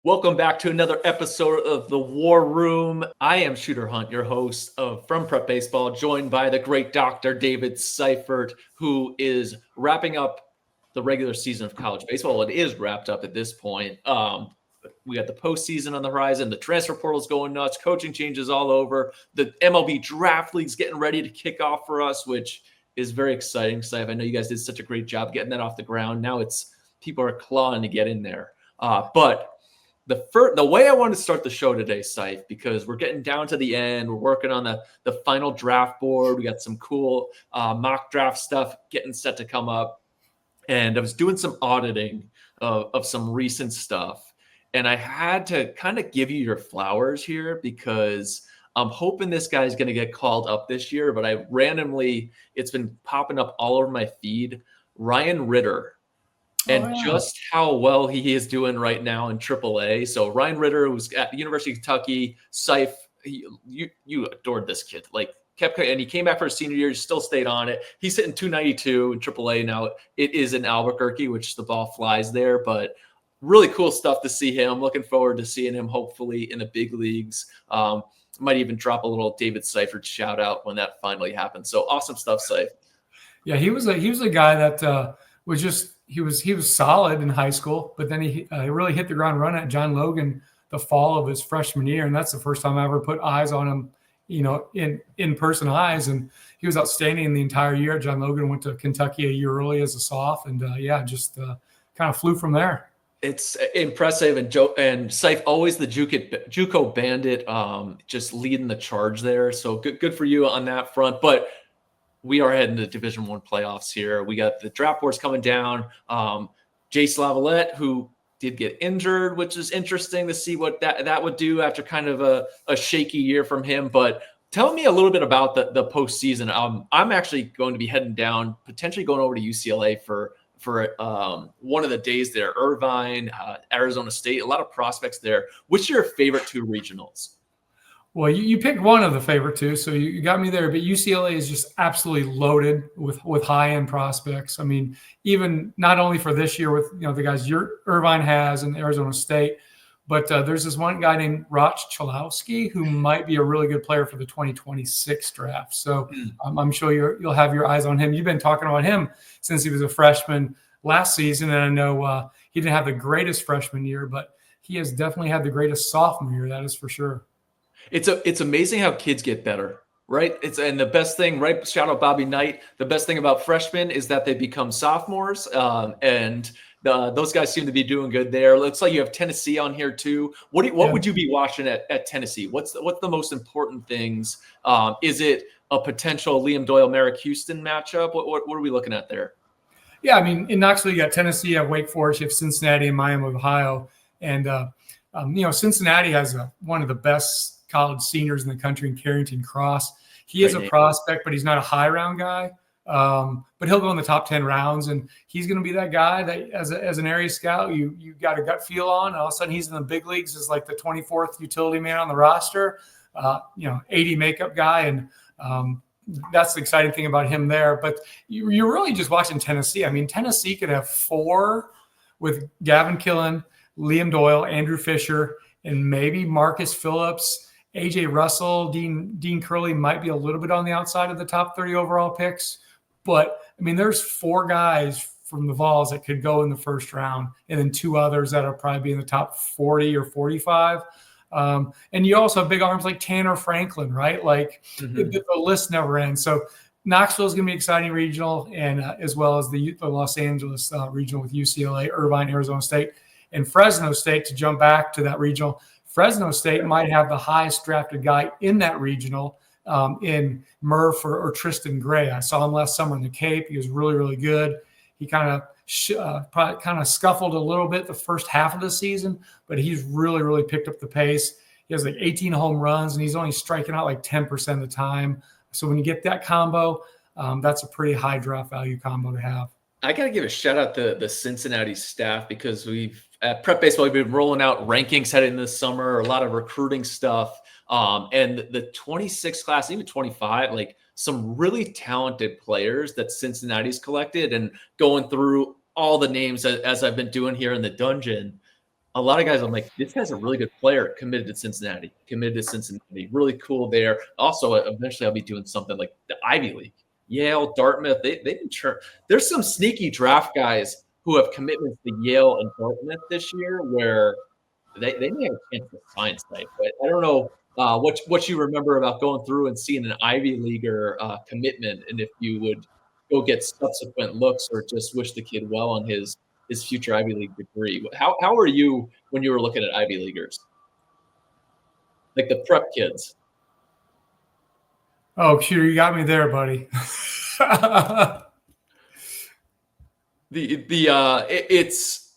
Welcome back to another episode of the War Room. I am Shooter Hunt, your host from Prep Baseball, joined by the great Dr. David Seifert, who is wrapping up the regular season of college baseball. It is wrapped up at this point. We got the postseason on the horizon. The transfer portal is going nuts. Coaching changes all over. The MLB draft league's getting ready to kick off for us, which is very exciting. Seif, I know you guys did such a great job getting that off the ground. Now it's people are clawing to get in there. But the way I wanted to start the show today, Seif, because we're getting down to the end. We're working on the final draft board. We got some cool mock draft stuff getting set to come up. And I was doing some auditing of some recent stuff. And I had to kind of give you your flowers here because I'm hoping this guy's going to get called up this year. But it's been popping up all over my feed. Ryan Ritter. And just how well he is doing right now in AAA. So Ryan Ritter was at the University of Kentucky. Seif, you adored this kid. And he came back for his senior year. He still stayed on it. He's hitting 292 in AAA now. It is in Albuquerque, which the ball flies there. But really cool stuff to see him. Looking forward to seeing him hopefully in the big leagues. Might even drop a little David Seifert shout out when that finally happens. So awesome stuff, Seif. Yeah, he was a guy that was just. He was solid in high school, but then he really hit the ground running at John Logan the fall of his freshman year, and that's the first time I ever put eyes on him, in person eyes. And he was outstanding the entire year. John Logan went to Kentucky a year early as a soph, and just kind of flew from there. It's impressive, and Seif always the JUCO bandit, just leading the charge there. So good for you on that front, but. We are heading to Division I playoffs here. We got the draft boards coming down. Jace Lavalette, who did get injured, which is interesting to see what that would do after kind of a shaky year from him. But tell me a little bit about the postseason. I'm actually going to be heading down, potentially going over to UCLA for one of the days there. Irvine, Arizona State, a lot of prospects there. What's your favorite two regionals? Well, you picked one of the favorite two, so you got me there. But UCLA is just absolutely loaded with high-end prospects. I mean, even not only for this year with the guys Irvine has and Arizona State, but there's this one guy named Roch Chalowski who might be a really good player for the 2026 draft. So I'm sure you'll have your eyes on him. You've been talking about him since he was a freshman last season, and I know he didn't have the greatest freshman year, but he has definitely had the greatest sophomore year. That is for sure. It's amazing how kids get better, right? And the best thing, right? Shout out Bobby Knight. The best thing about freshmen is that they become sophomores, and those guys seem to be doing good there. Looks like you have Tennessee on here too. What would you be watching at Tennessee? What's the most important things? Is it a potential Liam Doyle, Merrick Houston matchup? What are we looking at there? Yeah, I mean, in Knoxville, you got Tennessee, you have Wake Forest, you have Cincinnati, and Miami of Ohio, and Cincinnati has one of the best college seniors in the country in Carrington Cross. He is a prospect, but he's not a high round guy. But he'll go in the top 10 rounds, and he's going to be that guy that as an area scout, you got a gut feel on. And all of a sudden he's in the big leagues as like the 24th utility man on the roster, 80 makeup guy. And that's the exciting thing about him there. But you're really just watching Tennessee. I mean, Tennessee could have 4 with Gavin Killen, Liam Doyle, Andrew Fisher, and maybe Marcus Phillips. AJ Russell, Dean Curley might be a little bit on the outside of the top 30 overall picks. But, I mean, there's 4 guys from the Vols that could go in the first round, and then 2 others that will probably be in the top 40 or 45. And you also have big arms like Tanner Franklin, right? Like the list never ends. So Knoxville is going to be exciting regional, and as well as the Los Angeles regional with UCLA, Irvine, Arizona State, and Fresno State. To jump back to that regional, Fresno State might have the highest drafted guy in that regional in Murph or Tristan Gray. I saw him last summer in the Cape. He was really, really good. He kind of scuffled a little bit the first half of the season, but he's really, really picked up the pace. He has like 18 home runs, and he's only striking out like 10% of the time. So when you get that combo, that's a pretty high draft value combo to have. I got to give a shout out to the Cincinnati staff, because at Prep Baseball, we've been rolling out rankings heading into this summer, a lot of recruiting stuff. And the 26 class, even 25, like some really talented players that Cincinnati's collected, and going through all the names as I've been doing here in the dungeon. a lot of guys, I'm like, this guy's a really good player, committed to Cincinnati, really cool there. Also, eventually I'll be doing something like the Ivy League, Yale, Dartmouth. They've been there's some sneaky draft guys who have commitments to Yale and Dartmouth this year where they may have a chance to sign site, but I don't know what you remember about going through and seeing an Ivy Leaguer commitment, and if you would go get subsequent looks or just wish the kid well on his future Ivy League degree. How are you when you were looking at Ivy Leaguers, like the prep kids? Oh, Shooter, you got me there, buddy. It's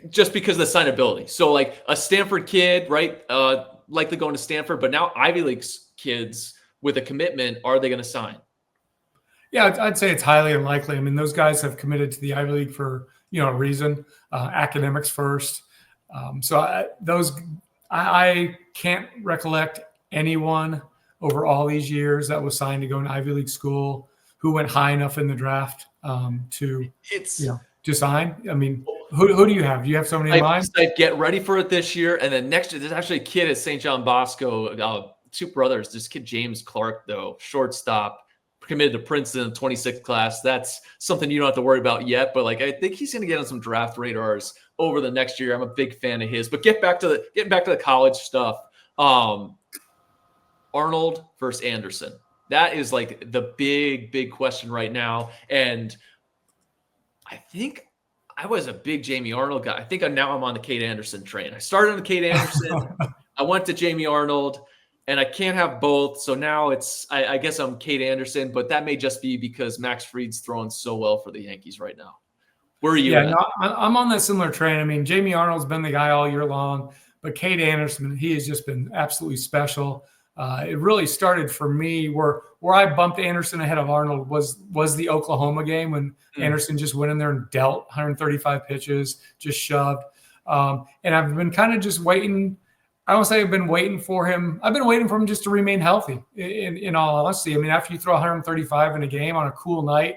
just because of the signability. So like a Stanford kid, right? Likely going to Stanford, but now Ivy League kids with a commitment, are they going to sign? Yeah, I'd say it's highly unlikely. I mean, those guys have committed to the Ivy League for a reason. Academics first. I can't recollect anyone over all these years that was signed to go to Ivy League school who went high enough in the draft to sign. I mean, who do you have? Do you have somebody in mind? Get ready for it this year, and then next year there's actually a kid at St. John Bosco, two brothers. This kid James Clark, though, shortstop, committed to Princeton, 26th class. That's something you don't have to worry about yet, but like I think he's going to get on some draft radars over the next year. I'm a big fan of his. But getting back to the college stuff, Arnold versus Anderson. That is like the big question right now. And I think I was a big Jamie Arnold guy. I think now I'm on the Cade Anderson train. I started on the Cade Anderson. I went to Jamie Arnold. And I can't have both. So now I guess I'm Cade Anderson, but that may just be because Max Fried's throwing so well for the Yankees right now. Where are you? Yeah, no, I'm on that similar train. I mean, Jamie Arnold's been the guy all year long, but Cade Anderson, he has just been absolutely special. It really started for me where I bumped Anderson ahead of Arnold was the Oklahoma game when Anderson just went in there and dealt 135 pitches, just shoved. And I've been kind of just waiting. I don't say I've been waiting for him. I've been waiting for him just to remain healthy, in all honesty. I mean, after you throw 135 in a game on a cool night,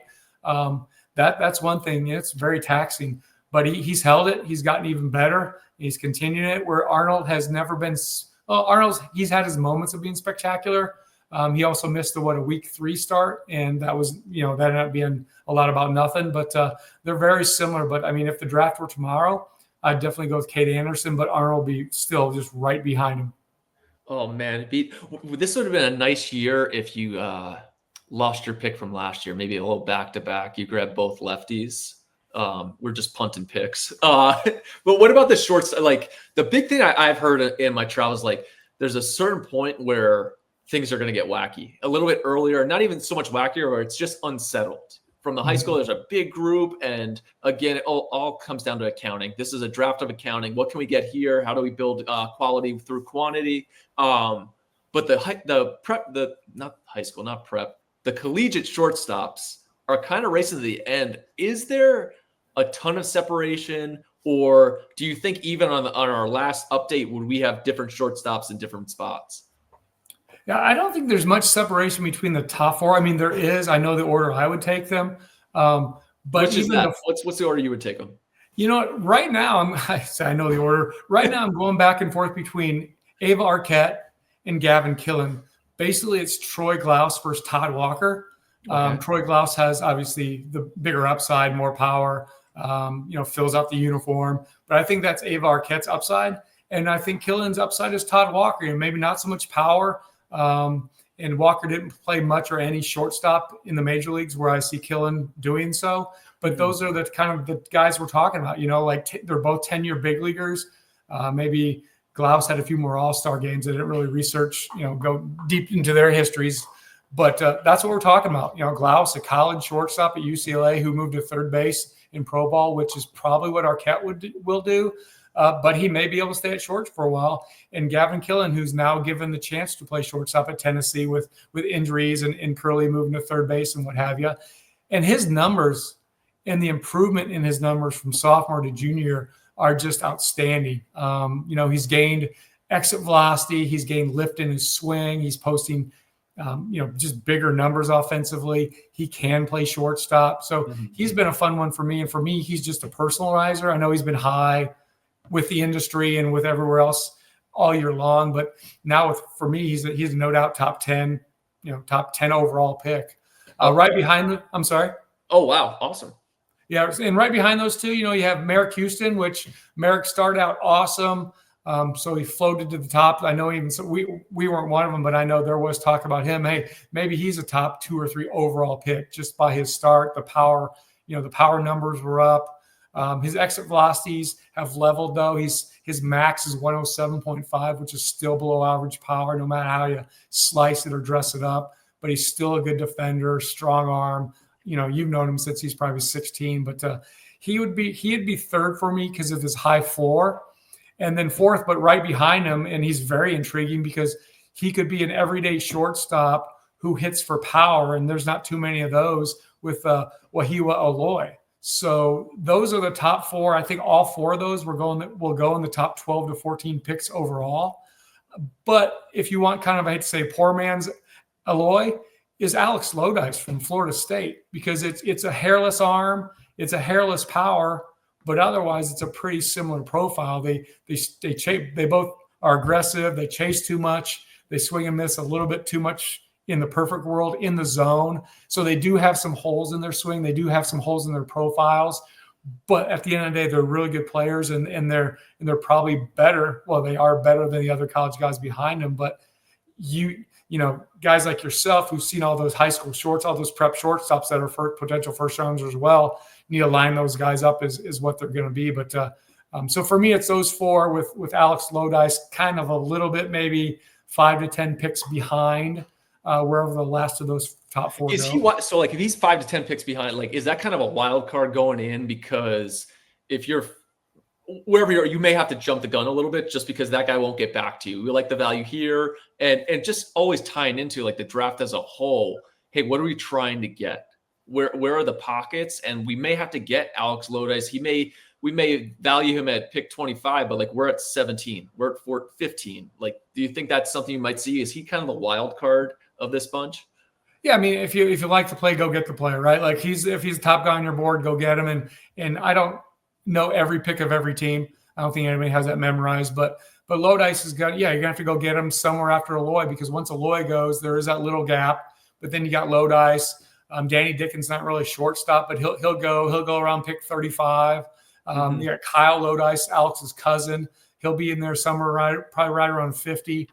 that's one thing. It's very taxing. But he's held it. He's gotten even better. He's continuing it, where Arnold has never been – he's had his moments of being spectacular. He also missed a week 3 start, and that was that ended up being a lot about nothing. But they're very similar. But, I mean, if the draft were tomorrow – I'd definitely go with Cade Anderson, but Arnold will be still just right behind him. Oh, man. This would have been a nice year if you lost your pick from last year, maybe a little back-to-back. You grab both lefties. We're just punting picks. But what about the shorts? Like, the big thing I've heard in my travels, like, there's a certain point where things are going to get wacky. A little bit earlier, not even so much wackier, where it's just unsettled. From the high school, there's a big group, and again, it all comes down to accounting. This is a draft of accounting. What can we get here? How do we build quality through quantity? But the collegiate shortstops are kind of racing to the end. Is there a ton of separation, or do you think even on our last update would we have different shortstops in different spots? Yeah, I don't think there's much separation between the top 4. I mean, there is. I know the order I would take them. But what's the order you would take them? You know what? Right now, I know the order. Right now, I'm going back and forth between Ava Arquette and Gavin Killen. Basically, it's Troy Glaus versus Todd Walker. Okay. Troy Glaus has obviously the bigger upside, more power, fills out the uniform. But I think that's Ava Arquette's upside. And I think Killen's upside is Todd Walker, and maybe not so much power. And Walker didn't play much or any shortstop in the major leagues, where I see Killen doing so. But those are the kind of the guys we're talking about. They're both 10-year big leaguers. Maybe Glaus had a few more all-star games. I didn't really research, go deep into their histories. But that's what we're talking about. Glaus, a college shortstop at UCLA who moved to third base in pro ball, which is probably what Arquette will do. But he may be able to stay at short for a while. And Gavin Killen, who's now given the chance to play shortstop at Tennessee with injuries and Curley moving to third base and what have you. And his numbers and the improvement in his numbers from sophomore to junior are just outstanding. He's gained exit velocity. He's gained lift in his swing. He's posting, just bigger numbers offensively. He can play shortstop. So he's been a fun one for me. And for me, he's just a personal riser. I know he's been high with the industry and with everywhere else all year long. But now for me, he's a no doubt top 10, top 10 overall pick. Right behind I'm sorry. Oh, wow. Awesome. Yeah. And right behind those two, you have Merrick Houston, which Merrick started out awesome. So he floated to the top. I know even so we weren't one of them, but I know there was talk about him. Hey, maybe he's a top 2 or 3 overall pick just by his start. The power, the power numbers were up. His exit velocities have leveled though. His max is 107.5, which is still below average power, no matter how you slice it or dress it up. But he's still a good defender, strong arm. You've known him since he's probably 16, but he'd be third for me because of his high floor. And then fourth, but right behind him, and he's very intriguing because he could be an everyday shortstop who hits for power, and there's not too many of those with Wahiwa Aloy. So those are the top 4. I think all 4 of those will go in the top 12 to 14 picks overall. But if you want kind of, I hate to say, poor man's Aloy, is Alex Lodice from Florida State, because it's a hairless arm, it's a hairless power, but otherwise it's a pretty similar profile. They both are aggressive. They chase too much. They swing and miss a little bit too much in the perfect world in the zone. So they do have some holes in their swing. They do have some holes in their profiles. But at the end of the day, they're really good players, and they're probably better. Well, they are better than the other college guys behind them. But guys like yourself who've seen all those high school all those prep shortstops that are potential first rounders as well, need to line those guys up is what they're going to be. But so for me, it's those 4 with Alex Lodice kind of a little bit maybe 5 to 10 picks behind wherever the last of those top 4 is go. So like if he's 5 to 10 picks behind, like is that kind of a wild card going in? Because if you're wherever you are, you may have to jump the gun a little bit just because that guy won't get back to you. We like the value here, and just always tying into like the draft as a whole. Hey, what are we trying to get? Where are the pockets? And we may have to get Alex Lodice. We may value him at pick 25, but like we're at 17, we're at 15. Like, do you think that's something you might see? Is he kind of the wild card of this bunch? Yeah, I mean, if you like to play, go get the player, right? Like if he's the top guy on your board, go get him. And I don't know every pick of every team. I don't think anybody has that memorized, but Lodice is you're gonna have to go get him somewhere after Aloy, because once Aloy goes, there is that little gap. But then you got Lodice. Danny Dickens not really shortstop, but he'll go around pick 35. You got Kyle Lodice, Alex's cousin. He'll be in there somewhere probably right around 50.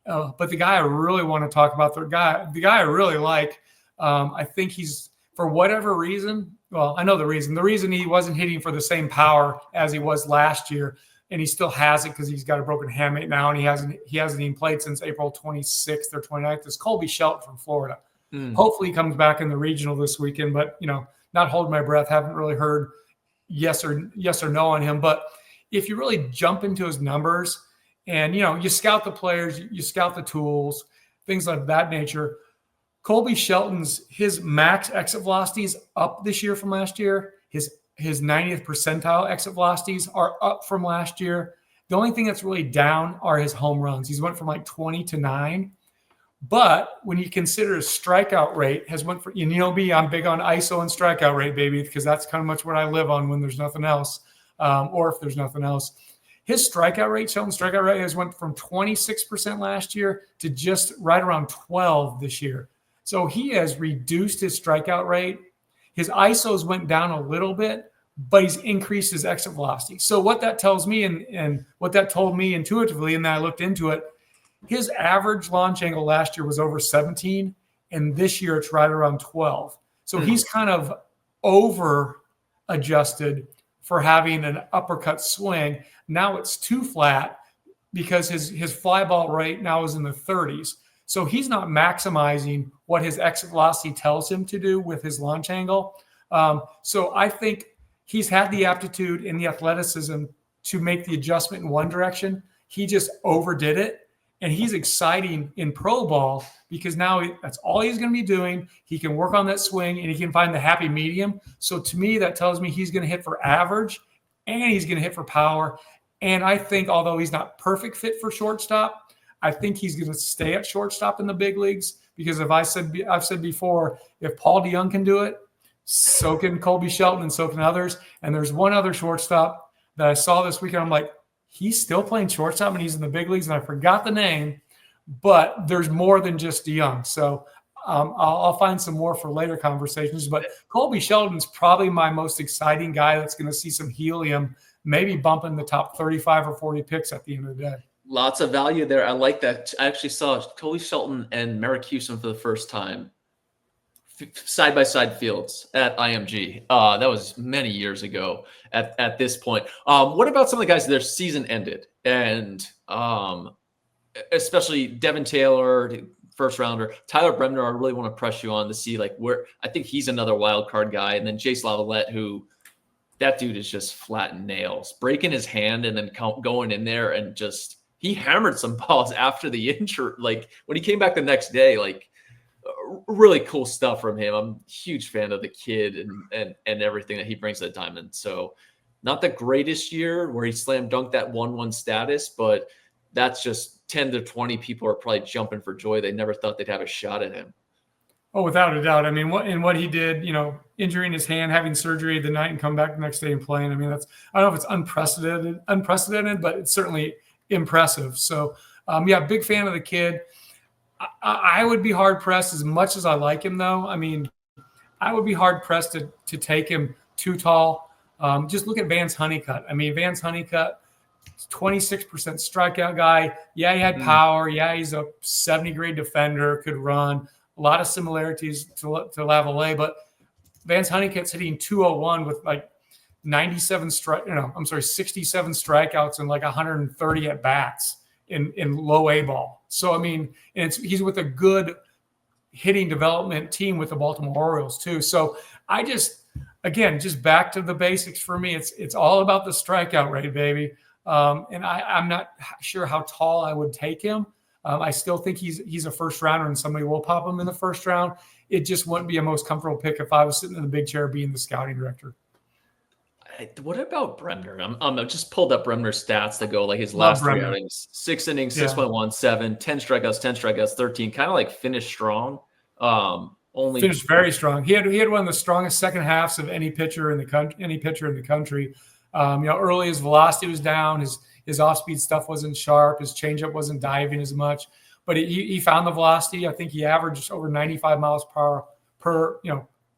But the guy I really want to talk about, the guy I really like, I think he's, for whatever reason, well, I know the reason he wasn't hitting for the same power as he was last year, and he still has it because he's got a broken hamate now, and he hasn't even played since April 26th or 29th, is Colby Shelton from Florida. Hopefully he comes back in the regional this weekend, but not holding my breath, haven't really heard yes or no on him. But if you really jump into his numbers and you scout the players, you scout the tools, things like that nature, Colby Shelton's, his max exit velocities up this year from last year. His 90th percentile exit velocities are up from last year. The only thing that's really down are his home runs. He's went from like 20 to 9. But when you consider his strikeout rate has went for, me, I'm big on ISO and strikeout rate, baby, because that's kind of much what I live on when there's nothing else, or if there's nothing else. His strikeout rate, Shelton's strikeout rate, has went from 26% last year to just right around 12 this year. So he has reduced his strikeout rate. His ISOs went down a little bit, but he's increased his exit velocity. So what that tells me, and what that told me intuitively, and then I looked into it, his average launch angle last year was over 17, and this year it's right around 12. So he's kind of over adjusted for having an uppercut swing. Now it's too flat because his fly ball rate now is in the 30s. So he's not maximizing what his exit velocity tells him to do with his launch angle. So I think he's had the aptitude and the athleticism to make the adjustment in one direction. He just overdid it. And he's exciting in pro ball because now that's all he's going to be doing. He can work on that swing and he can find the happy medium. So to me, that tells me he's going to hit for average and he's going to hit for power. And I think, although he's not perfect fit for shortstop, I think he's going to stay at shortstop in the big leagues, because I've said before, if Paul DeYoung can do it, so can Colby Shelton and so can others. And there's one other shortstop that I saw this weekend. I'm like, He's still playing shortstop and he's in the big leagues, and I forgot the name, but there's more than just young. So I'll find some more for later conversations. But Colby Sheldon's probably my most exciting guy that's going to see some helium, maybe bumping the top 35 or 40 picks at the end of the day. Lots of value there. I like that. I actually saw Colby Shelton and Merrick Houston for the first time side-by-side fields at IMG. That was many years ago at this point. What about some of the guys their season ended? And especially Devin Taylor, first rounder, Tyler Bremner, I really want to press you on to see like where I think he's another wild card guy. And then Jace Lavalette, who that dude is just flattened nails, breaking his hand and then going in there and just he hammered some balls after the injury. Like when he came back the next day, like really cool stuff from him. I'm a huge fan of the kid and everything that he brings to the diamond. So not the greatest year where he slam dunked that 1-1 status, but that's just 10 to 20 people are probably jumping for joy. They never thought they'd have a shot at him. Oh, without a doubt. I mean, what he did, injuring his hand, having surgery the night and come back the next day and playing. I mean, I don't know if it's unprecedented, but it's certainly impressive. So big fan of the kid. I would be hard pressed as much as I like him, though. I mean, I would be hard pressed to take him too tall. Just look at Vance Honeycutt. I mean, Vance Honeycutt, 26% strikeout guy. Yeah, he had power. Yeah, he's a 70 grade defender, could run. A lot of similarities to Lavalette, but Vance Honeycutt's hitting 201 with like 67 strikeouts and like 130 at bats in low A ball. So, I mean, and he's with a good hitting development team with the Baltimore Orioles too. So just back to the basics for me. It's all about the strikeout rate, baby. And I'm not sure how tall I would take him. I still think he's a first rounder and somebody will pop him in the first round. It just wouldn't be a most comfortable pick if I was sitting in the big chair being the scouting director. What about Bremner? I just pulled up Bremner's stats to go like his last three outings: 6 innings, 6.17, 10 strikeouts, 13. Kind of like finished strong. Finished very strong. He had one of the strongest second halves of any pitcher in the country. Early his velocity was down. His off-speed stuff wasn't sharp. His changeup wasn't diving as much, but he found the velocity. I think he averaged over 95 miles per hour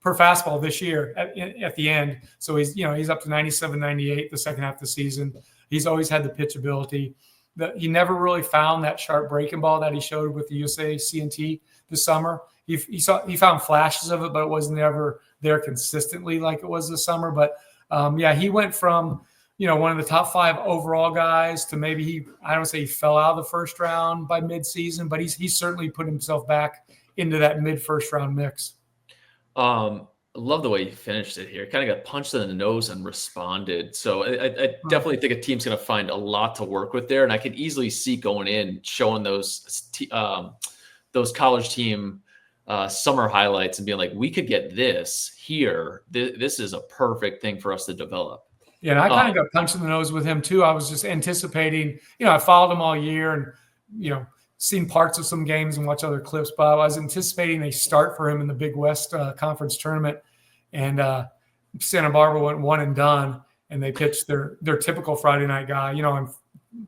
per fastball this year at the end. So he's up to 97, 98 the second half of the season. He's always had the pitch ability. He never really found that sharp breaking ball that he showed with the USA CNT this summer. He found flashes of it, but it was never there consistently like it was this summer. But he went from one of the top 5 overall guys to maybe I don't say he fell out of the first round by midseason, but he's certainly put himself back into that mid-first round mix. I love the way you finished it here. Kind of got punched in the nose and responded. So I definitely think a team's going to find a lot to work with there. And I could easily see going in, showing those college team summer highlights and being like, we could get this here. This is a perfect thing for us to develop. Yeah, and I kind of got punched in the nose with him too. I was just anticipating, I followed him all year and, seen parts of some games and watch other clips, but I was anticipating a start for him in the Big West Conference tournament. And Santa Barbara went one and done, and they pitched their typical Friday night guy, on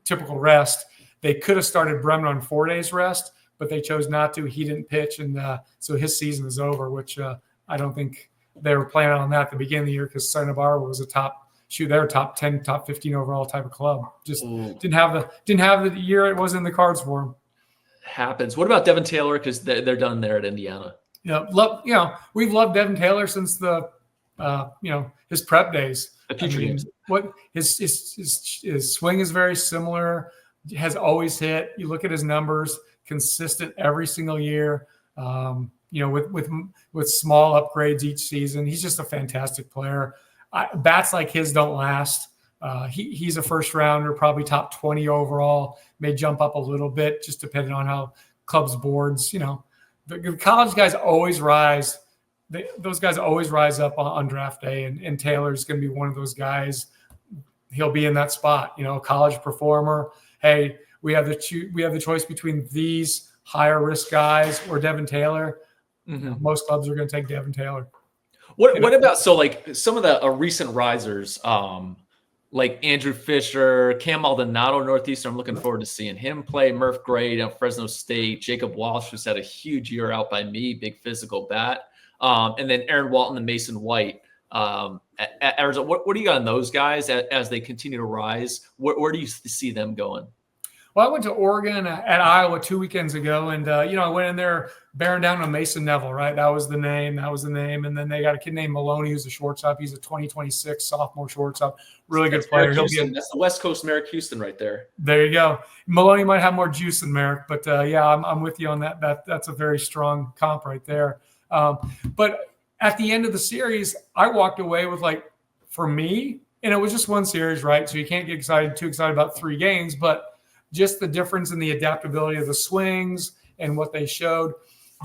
typical rest. They could have started Bremner on 4 days rest, but they chose not to. He didn't pitch, and so his season is over, which I don't think they were planning on that at the beginning of the year because Santa Barbara was they were top 10, top 15 overall type of club. Just didn't have the year it was in the cards for him. Happens. What about Devin Taylor? Because they're done there at Indiana. We've loved Devin Taylor since the his prep days. The future games. What his swing is very similar. Has always hit. You look at his numbers, consistent every single year. With small upgrades each season. He's just a fantastic player. Bats like his don't last. He's a first rounder, probably top 20 overall, may jump up a little bit just depending on how clubs boards, the college guys always rise. Those guys always rise up on draft day, and Taylor's going to be one of those guys. He'll be in that spot, college performer. Hey, we have the choice between these higher risk guys or Devin Taylor. Mm-hmm. Most clubs are going to take Devin Taylor. What about, so like some of the recent risers, like Andrew Fisher, Cam Maldonado, Northeastern. I'm looking forward to seeing him play. Murph Gray down Fresno State. Jacob Walsh, who's had a huge year out by me, big physical bat. And then Aaron Walton and Mason White at Arizona. What do you got on those guys as they continue to rise? Where do you see them going? Well, I went to Oregon at Iowa 2 weekends ago, and I went in there bearing down on Mason Neville, right? That was the name. And then they got a kid named Maloney, who's a shortstop. He's a 2026 sophomore shortstop. Really good player. That's the West Coast Merrick Houston right there. There you go. Maloney might have more juice than Merrick, but I'm with you on that. That's a very strong comp right there. But at the end of the series, I walked away with, like, for me, and it was just one series, right? So you can't get too excited about 3 games, but just the difference in the adaptability of the swings and what they showed.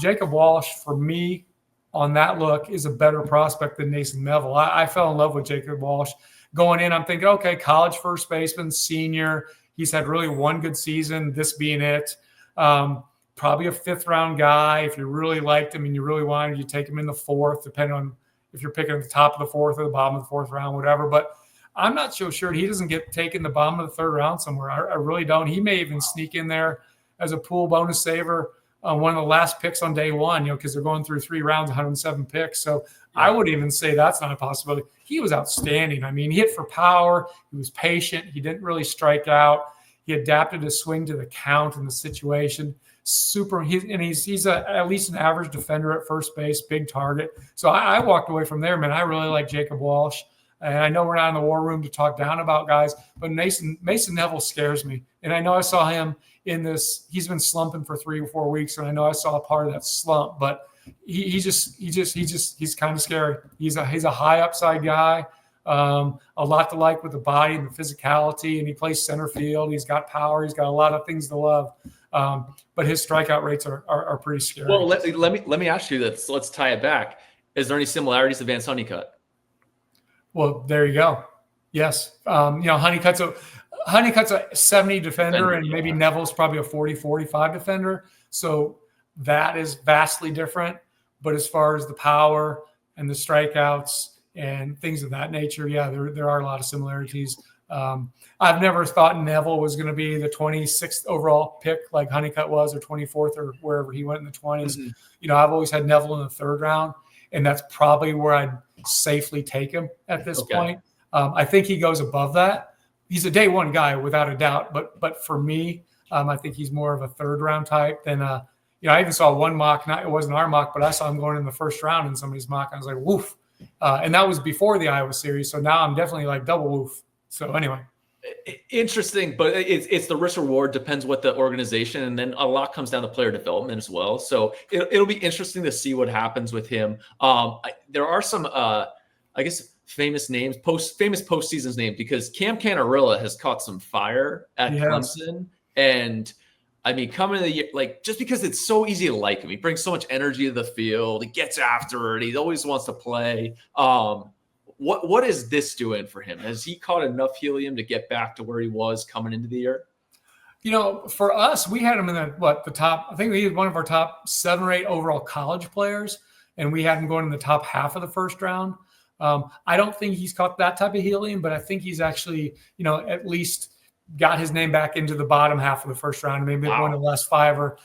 Jacob Walsh, for me, on that look, is a better prospect than Mason Neville. I fell in love with Jacob Walsh. Going in, I'm thinking, okay, college first baseman, senior. He's had really one good season, this being it. Probably a 5th-round guy. If you really liked him and you really wanted, you take him in the 4th, depending on if you're picking at the top of the 4th or the bottom of the 4th round, whatever. But I'm not so sure he doesn't get taken the bottom of the 3rd round somewhere. I really don't. He may even sneak in there as a pool bonus saver, one of the last picks on day one, because they're going through 3 rounds, 107 picks. So I would even say that's not a possibility. He was outstanding. I mean, he hit for power. He was patient. He didn't really strike out. He adapted his swing to the count and the situation. He's at least an average defender at first base, big target. So I walked away from there, man. I really like Jacob Walsh. And I know we're not in the war room to talk down about guys, but Mason Neville scares me. And I know I saw him in this. He's been slumping for 3 or 4 weeks, and I know I saw a part of that slump. But he's kind of scary. He's a high upside guy, a lot to like with the body and the physicality, and he plays center field. He's got power. He's got a lot of things to love. But his strikeout rates are pretty scary. Well, let me ask you this. Let's tie it back. Is there any similarities to Vance Honeycutt? Well, there you go. Yes. Honeycutt's a 70 defender, and maybe Neville's probably a 40, 45 defender. So that is vastly different. But as far as the power and the strikeouts and things of that nature, yeah, there are a lot of similarities. I've never thought Neville was going to be the 26th overall pick like Honeycutt was, or 24th, or wherever he went in the 20s. Mm-hmm. I've always had Neville in the 3rd round, and that's probably where I'd safely take him at this point. I think he goes above that. He's a day one guy without a doubt, but for me, I think he's more of a 3rd round type than I even saw one mock. It wasn't our mock, but I saw him going in the 1st round in somebody's mock. I was like, woof. And that was before the Iowa series. So now I'm definitely like double woof. So anyway. Interesting, but it's the risk reward, depends what the organization, and then a lot comes down to player development as well. So it'll be interesting to see what happens with him. There are some, famous names, famous postseasons names, because Cam Canarilla has caught some fire at Clemson, and I mean, coming to the year, like, just because it's so easy to like him, he brings so much energy to the field, he gets after it, he always wants to play. What is this doing for him? Has he caught enough helium to get back to where he was coming into the year? For us, we had him in the top. I think he was one of our top 7 or 8 overall college players, and we had him going in the top half of the 1st round. I don't think he's caught that type of helium, but I think he's actually, at least got his name back into the bottom half of the 1st round, maybe one of the last 5 or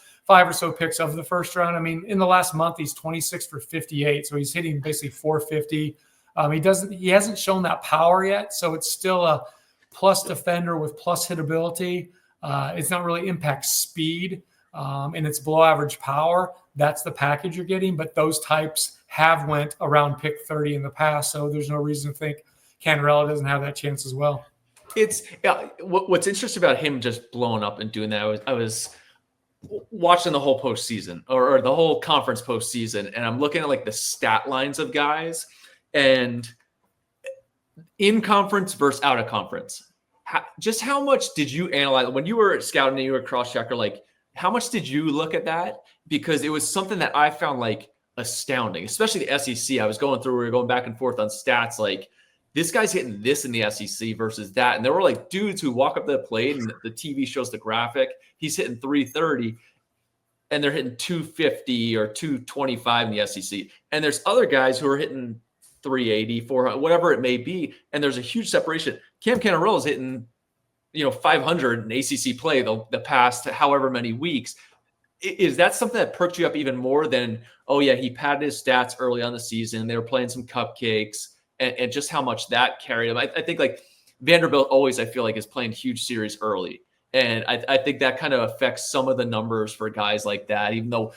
so picks of the 1st round. I mean, in the last month, he's 26 for 58, so he's hitting basically 450. He hasn't shown that power yet, so it's still a plus defender with plus hitability. It's not really impact speed, and it's below average power. That's the package you're getting, but those types have went around pick 30 in the past, so there's no reason to think Canarella doesn't have that chance as well. What's interesting about him just blowing up and doing that, I was watching the whole postseason or the whole conference postseason, and I'm looking at like the stat lines of guys, and in conference versus out of conference. How much did you analyze when you were scouting and you were a cross-checker? Like, how much did you look at that? Because it was something that I found like astounding, especially the SEC. I was we were going back and forth on stats. Like, this guy's hitting this in the SEC versus that. And there were like dudes who walk up to the plate and the TV shows the graphic. He's hitting 330 and they're hitting 250 or 225 in the SEC. And there's other guys who are hitting 380, 400, whatever it may be. And there's a huge separation. Cam Cannarella is hitting, 500 in ACC play the past however many weeks. Is that something that perked you up even more than, oh yeah, he padded his stats early on the season. They were playing some cupcakes and just how much that carried him. I think like Vanderbilt always, I feel like, is playing huge series early. And I think that kind of affects some of the numbers for guys like that, even though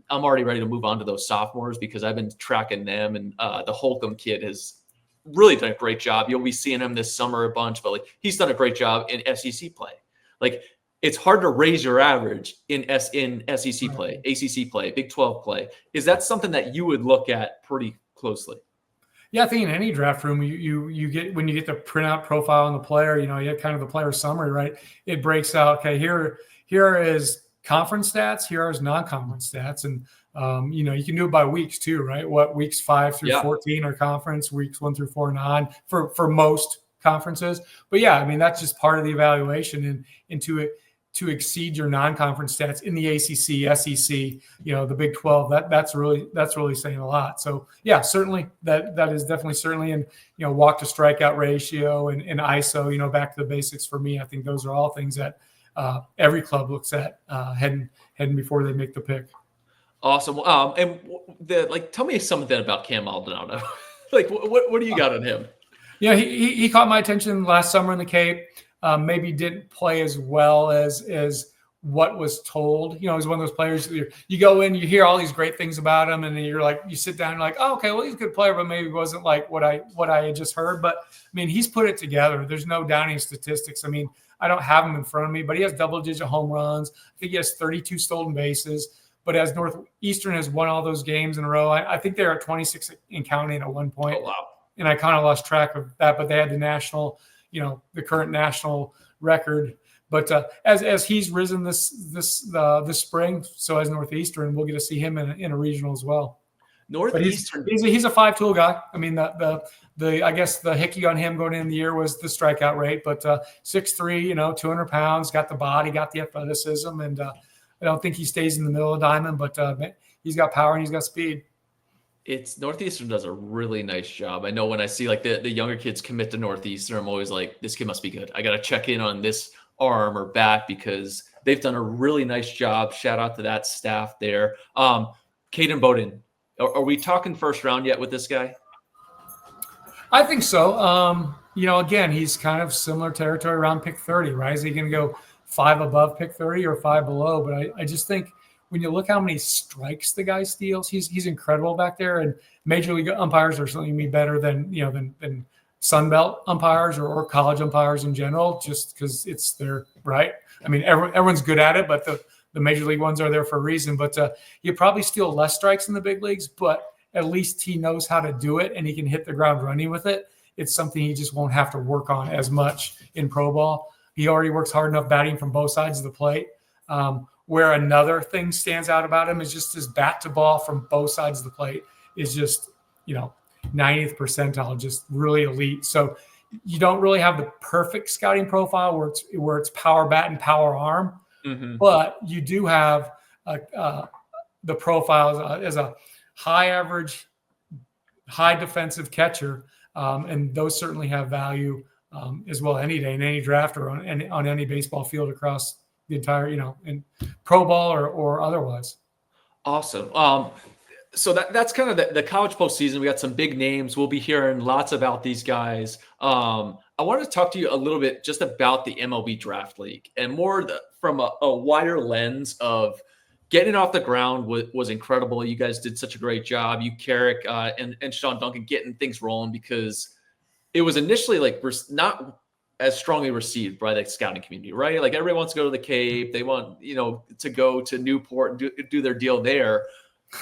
I'm already ready to move on to those sophomores because I've been tracking them. And the Holcomb kid has really done a great job. You'll be seeing him this summer a bunch, but like he's done a great job in SEC play. Like it's hard to raise your average in SEC play, ACC play, Big 12 play. Is that something that you would look at pretty closely? Yeah, I think in any draft room, you get, when you get the printout profile on the player, you get kind of the player summary, right? It breaks out, okay, here is conference stats, here are his non-conference stats. And, you can do it by weeks too, right? What weeks 5 through 14 are conference, weeks 1 through 4 non for most conferences. But yeah, I mean, that's just part of the evaluation and to exceed your non-conference stats in the ACC, SEC, the Big 12, that's really saying a lot. So yeah, certainly that is definitely certainly, and walk to strikeout ratio and ISO, back to the basics for me. I think those are all things that every club looks at heading before they make the pick. Awesome. And tell me something about Cam Maldonado. Like what do you got on him? Yeah, he caught my attention last summer in the Cape. Maybe didn't play as well as what was told. He's one of those players you go in, you hear all these great things about him, and then you're like, you sit down and you're like, oh, okay, well, he's a good player, but maybe wasn't like what I had just heard. But I mean, he's put it together. There's no downing statistics. I mean, I don't have him in front of me, but he has double-digit home runs. I think he has 32 stolen bases. But as Northeastern has won all those games in a row, I think they're at 26 and counting at one point. Oh, wow. And I kind of lost track of that, but they had the national, the current national record. But as he's risen this spring, so as Northeastern, we'll get to see him in a regional as well. Northeastern, he's a 5-tool guy. I mean, I guess the hickey on him going in the year was the strikeout rate, but 6'3", 200 pounds, got the body, got the athleticism, and I don't think he stays in the middle of the diamond, but he's got power and he's got speed. Northeastern does a really nice job. I know when I see like the younger kids commit to Northeastern, I'm always like, this kid must be good. I got to check in on this arm or bat because they've done a really nice job. Shout out to that staff there. Caden Bowden, are we talking first round yet with this guy? I think so. Again, he's kind of similar territory around pick 30, right? Is he going to go 5 above pick 30 or 5 below? But I just think when you look how many strikes the guy steals, he's incredible back there. And major league umpires are certainly going to be better than Sun Belt umpires or college umpires in general, just because it's their right. I mean, everyone's good at it, but the major league ones are there for a reason. But you probably steal less strikes in the big leagues, but at least he knows how to do it and he can hit the ground running with it. It's something he just won't have to work on as much in pro ball. He already works hard enough batting from both sides of the plate. Where another thing stands out about him is just his bat to ball from both sides of the plate is just, 90th percentile, just really elite. So you don't really have the perfect scouting profile where it's power bat and power arm, but you do have the profile as a high average, high defensive catcher, and those certainly have value as well any day in any draft or on any baseball field across the entire, in pro ball or otherwise. Awesome. So that's kind of the college postseason. We got some big names. We'll be hearing lots about these guys. I wanted to talk to you a little bit just about the MLB Draft League and more from a wider lens of getting off the ground was incredible. You guys did such a great job. You, Carrick, and Sean Duncan getting things rolling because it was initially like not as strongly received by the scouting community, right? Like everybody wants to go to the Cape. They want, to go to Newport and do their deal there.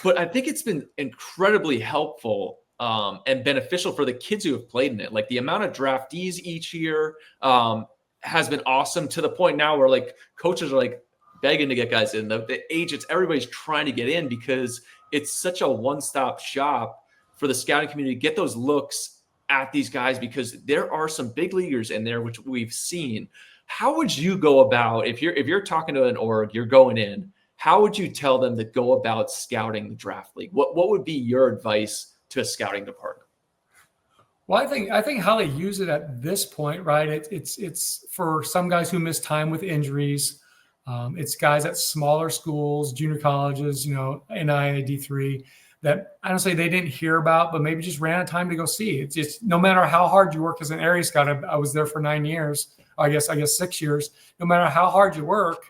But I think it's been incredibly helpful and beneficial for the kids who have played in it. Like the amount of draftees each year has been awesome to the point now where like coaches are like begging to get guys in. The agents, everybody's trying to get in because it's such a one-stop shop for the scouting community to get those looks at these guys because there are some big leaguers in there, which we've seen. How would you go about if you're talking to an org, you're going in, how would you tell them to go about scouting the draft league? What would be your advice to a scouting department? Well, I think how they use it at this point, right? It's for some guys who miss time with injuries. It's guys at smaller schools, junior colleges, NIA D3, that I don't say they didn't hear about, but maybe just ran out of time to go see. It's just no matter how hard you work as an area scout. I was there for 9 years. I guess 6 years. No matter how hard you work,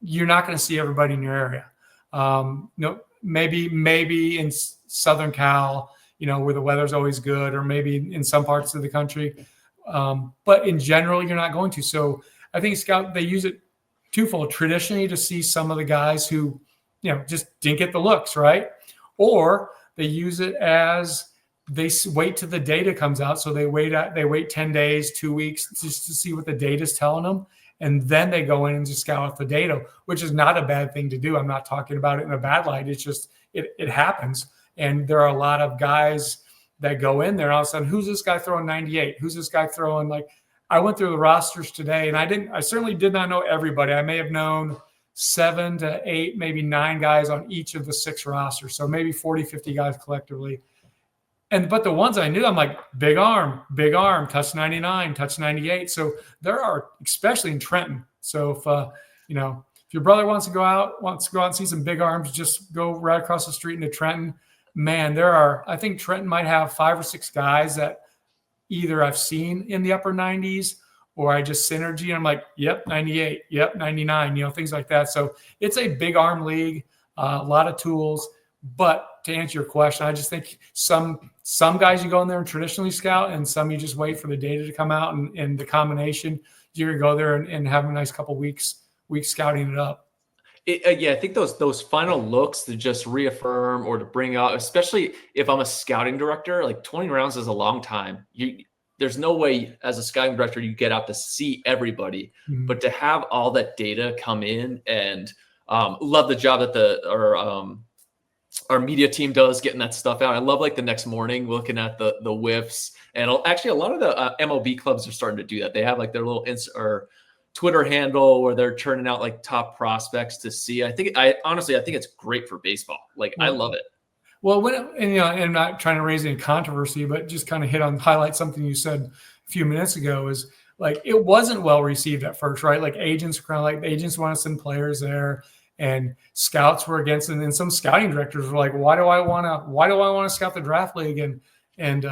you're not going to see everybody in your area. No, maybe in Southern Cal, where the weather's always good, or maybe in some parts of the country. But in general, you're not going to. So I think they use it twofold. Traditionally, to see some of the guys who, just didn't get the looks, right? Or they use it as they wait till the data comes out. So they wait 10 days, 2 weeks just to see what the data is telling them. And then they go in and just scout out the data, which is not a bad thing to do. I'm not talking about it in a bad light. It's just, it happens. And there are a lot of guys that go in there and all of a sudden, who's this guy throwing 98? Who's this guy throwing I went through the rosters today and I certainly did not know everybody. I may have known 7 to 8, maybe 9 guys on each of the 6 rosters. So maybe 40, 50 guys collectively. But the ones I knew, I'm like, big arm, touch 99, touch 98. So there are, especially in Trenton. So if your brother wants to go out and see some big arms, just go right across the street into Trenton. Man, I think Trenton might have 5 or 6 guys that either I've seen in the upper 90s or I just synergy and I'm like, yep, 98, yep, 99, things like that. So it's a big arm league, a lot of tools. But to answer your question, I just think some guys you go in there and traditionally scout, and some you just wait for the data to come out, and the combination, you're gonna go there and have a nice couple weeks scouting it up. I think those final looks to just reaffirm or to bring out, especially if I'm a scouting director, like 20 rounds is a long time. There's no way as a scouting director you get out to see everybody, but to have all that data come in, and love the job that our media team does getting that stuff out. I love the next morning looking at the whiffs, and actually a lot of the MLB clubs are starting to do that. They have their little or Twitter handle where they're churning out top prospects to see. Honestly, I think it's great for baseball. I love it. Well, and I'm not trying to raise any controversy, but just kind of highlight something you said a few minutes ago is it wasn't well received at first, right? Agents agents want to send players there. And scouts were against it, and some scouting directors were like, "Why do I want to scout the draft league?" And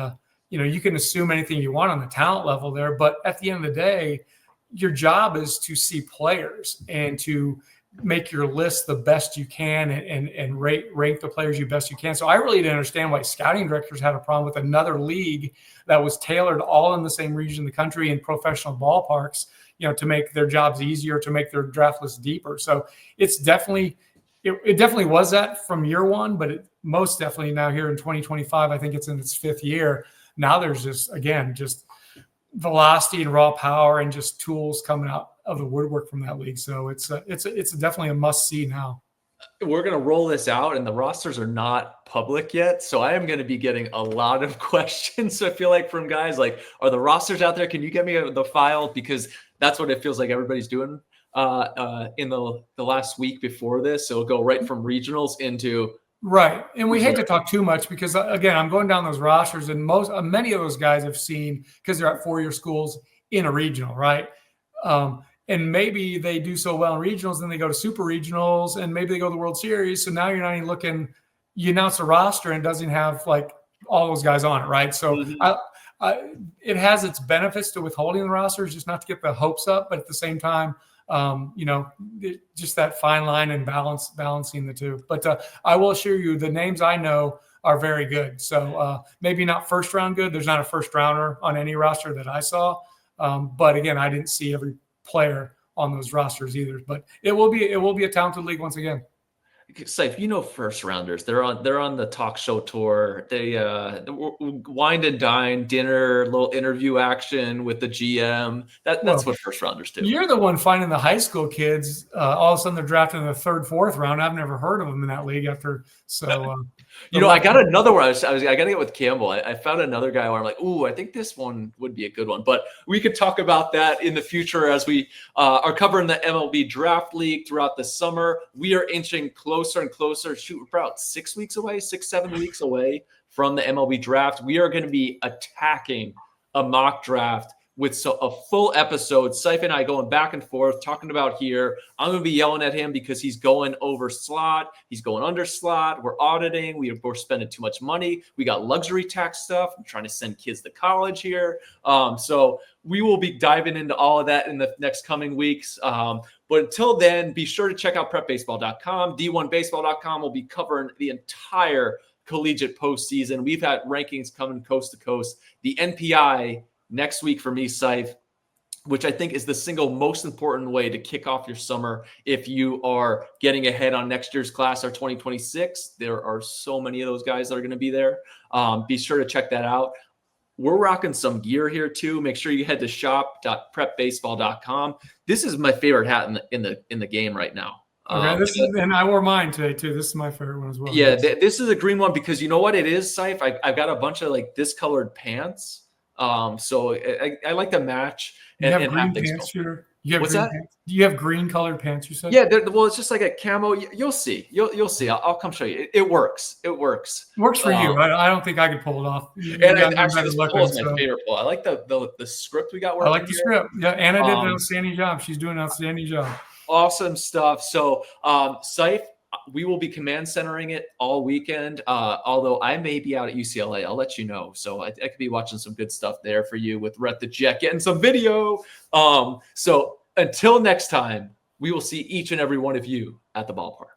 you can assume anything you want on the talent level there, but at the end of the day, your job is to see players and to make your list the best you can and rank the players you best you can. So I really didn't understand why scouting directors had a problem with another league that was tailored all in the same region of the country in professional ballparks, to make their jobs easier, to make their draft list deeper. So it's definitely, it definitely was that from year one, but it most definitely now here in 2025, I think it's in its 5th year. Now there's just velocity and raw power and just tools coming out of the woodwork from that league. So it's definitely a must see now. We're going to roll this out, and the rosters are not public yet. So I am going to be getting a lot of questions. I feel from guys are the rosters out there? Can you get me the file? Because that's what it feels like everybody's doing in the last week before this. So it'll go right from regionals into. Right. And we hate to talk too much because, again, I'm going down those rosters, and many of those guys I've seen because they're at 4-year schools in a regional, right? And maybe they do so well in regionals, then they go to super regionals, and maybe they go to the World Series. So now you're not even looking, you announce a roster and it doesn't have all those guys on it, right? So it has its benefits to withholding the rosters, just not to get the hopes up, but at the same time, just that fine line and balancing the two. But I will assure you, the names I know are very good. So maybe not first round good. There's not a first rounder on any roster that I saw. But again, I didn't see every player on those rosters either. But it will be a talented league once again. Saif, first rounders. They're on the talk show tour. They wine and dine, dinner, little interview action with the GM. That's what first rounders do. You're the one finding the high school kids. All of a sudden they're drafted in the 3rd, 4th round. I've never heard of them in that league after. So I got another one. I got to get with Campbell. I found another guy where I'm like, ooh, I think this one would be a good one. But we could talk about that in the future as we are covering the MLB Draft League throughout the summer. We are inching closer and closer. Shoot, we're about 6 weeks away, 6, 7 weeks away from the MLB draft. We are going to be attacking a mock draft with a full episode. Seif and I going back and forth, talking about here. I'm going to be yelling at him because he's going over slot. He's going under slot. We're auditing. We're spending too much money. We got luxury tax stuff. I'm trying to send kids to college here. So we will be diving into all of that in the next coming weeks. But until then, be sure to check out prepbaseball.com. D1baseball.com will be covering the entire collegiate postseason. We've had rankings coming coast to coast. The NPI next week for me, Seif, which I think is the single most important way to kick off your summer if you are getting ahead on next year's class or 2026. There are so many of those guys that are going to be there. Be sure to check that out. We're rocking some gear here too. Make sure you head to shop.prepbaseball.com. This is my favorite hat in the game right now. Okay, and I wore mine today too. This is my favorite one as well. Yeah, this is a green one because you know what it is, Seif? I've got a bunch of like discolored pants. So I like to match. You have green pants, Shooter? What's that? Do you have green colored pants? You said? Yeah. Well, it's just like a camo. You'll see. You'll see. I'll come show you. It works. It works. Works for you. I don't think I could pull it off. And actually, this pull is my favorite pull. I like the script we got working. I like the script. Yeah, Anna did an outstanding job. She's doing an outstanding job. Awesome stuff. So, Seif, we will be command centering it all weekend. Although I may be out at UCLA, I'll let you know. So I could be watching some good stuff there for you with Rhett the Jet, getting some video. So until next time, we will see each and every one of you at the ballpark.